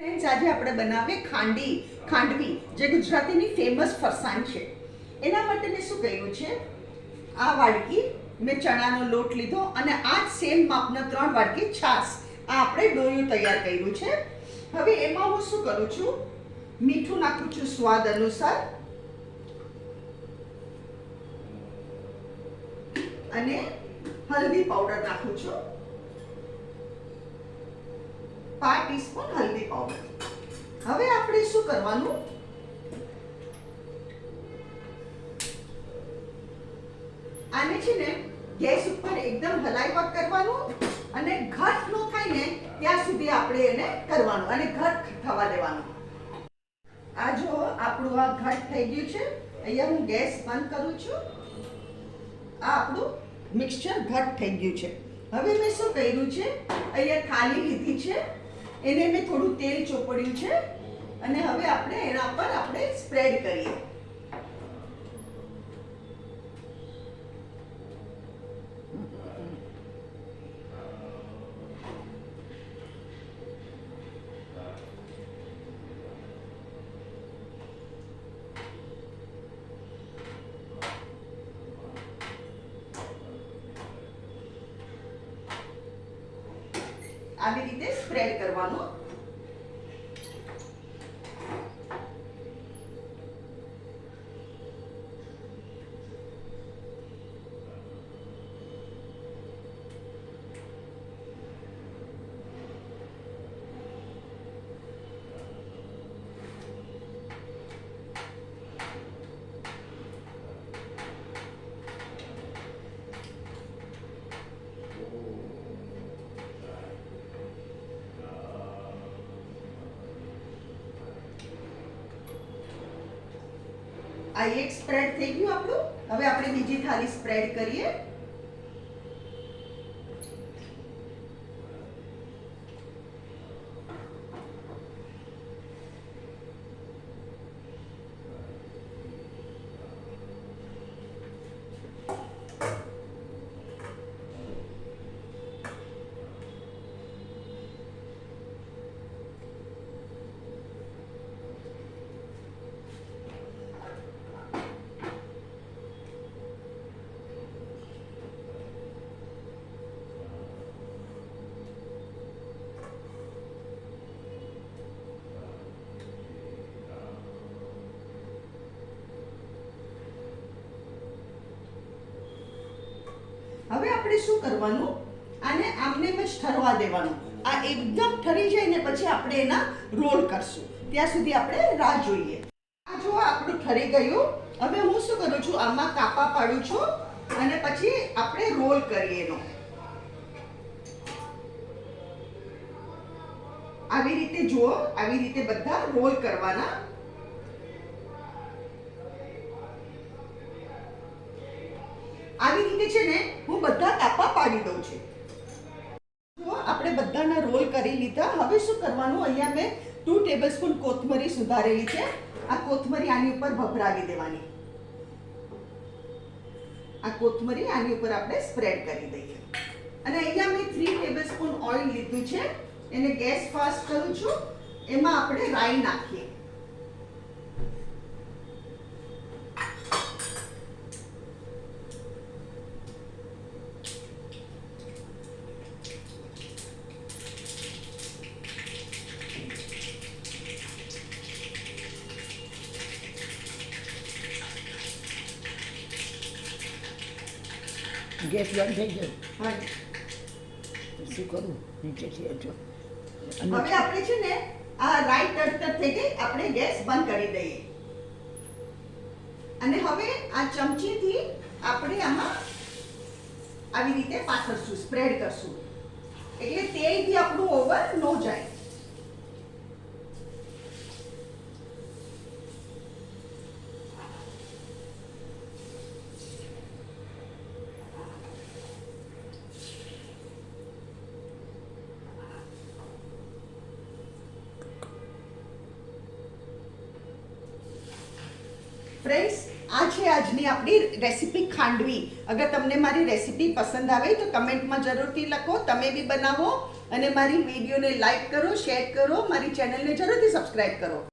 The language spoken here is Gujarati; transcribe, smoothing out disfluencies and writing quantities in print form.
ફ્રેન્ડ્સ, આજે આપણે બનાવીએ ખાંડવી જે ગુજરાતીની ફેમસ ફરસાણ છે. એના માટે મેં શું કર્યું છે, આ વાડકી મેં ચણાનો લોટ લીધો અને આ જ સેમ માપના 3 વાડકી છાશ, આ આપણે ડોયું તૈયાર કર્યું છે. હવે એમાં હું શું કરું છું, મીઠું નાખું છું સ્વાદ અનુસાર અને હલ્દી પાવડર નાખું છું, 5 ટીસ્પૂન હલ્દી પાવડર. હવે આપણે શું કરવાનું, આને છે ને ગેસ ઉપર એકદમ હલાવ્યા કરવાનું અને ઘટ ન થાય ને ત્યાં સુધી આપણે એને કરવાનું અને ઘટ થવા દેવાનું. આ જો આપણું આ ઘટ થઈ ગયું છે, અહીંયા હું ગેસ બંધ કરું છું. આ આપણું મિક્સચર ઘટ થઈ ગયું છે. હવે મેં શું કર્યું છે, અહીંયા થાળી લીધી છે, એને મેં થોડું તેલ ચોપડ્યું છે અને હવે આપણે એના પર આપણે સ્પ્રેડ કરીએ. આવી રીતે સ્પ્રેડ કરવાનું. આ એક સ્પ્રેડ થઈ ગયું આપણું. હવે આપણે બીજી થાળી સ્પ્રેડ કરીએ. હવે આપણે શું કરવાનું, આને આમને જ ઠરવા દેવાનું. આ એકદમ ઠરી જાય ને પછી આપણે એના રોલ કરશું. ત્યાં સુધી આપણે રાહ જોઈએ. આ જો આપણું ઠરી ગયું. હવે હું શું કરું છું, આમાં કાપા પાડું છું અને પછી આપણે રોલ કરીએ એનો. આવી રીતે જુઓ, આવી રીતે બધા રોલ કરવાના. આવી રીતે છે ને હું બધા કાપા પાડી દઉં છું. જો આપણે બધાના રોલ કરી લીધા. હવે શું કરવાનું, અહીંયા મેં 2 ટેબલસ્પૂન કોથમરી સુધારેલી છે. આ કોથમરી આની ઉપર ભભરાવી દેવાની. આ કોથમરી આની ઉપર આપણે સ્પ્રેડ કરી દઈએ. અને અહીંયા મેં 3 ટેબલસ્પૂન ઓઇલ લીધું છે. એને ગેસ ફાસ્ટ કરું છું. એમાં આપણે રાઈ નાખીએ. ગેસ બંધ થઈ ગયો. હા, શું કરું, નીચેથી હજો. હવે આપણે છે ને આ રાઈ તડતડ થઈ ગઈ, આપણે ગેસ બંધ કરી દઈએ. અને હવે આ ચમચીથી આપણે આમાં આવી રીતે પાથરશું, સ્પ્રેડ કરશું, એટલે તેલ બી આપણું ઓવર ન જાય. ફ્રેન્ડ્સ, આ છે આજની આપણી રેસીપી ખાંડવી. અગર તમને મારી રેસીપી પસંદ આવે તો કમેન્ટમાં જરૂરથી લખો, તમે બી બનાવો અને મારી વિડીયોને લાઈક કરો, શેર કરો, મારી ચેનલને જરૂરથી સબસ્ક્રાઇબ કરો.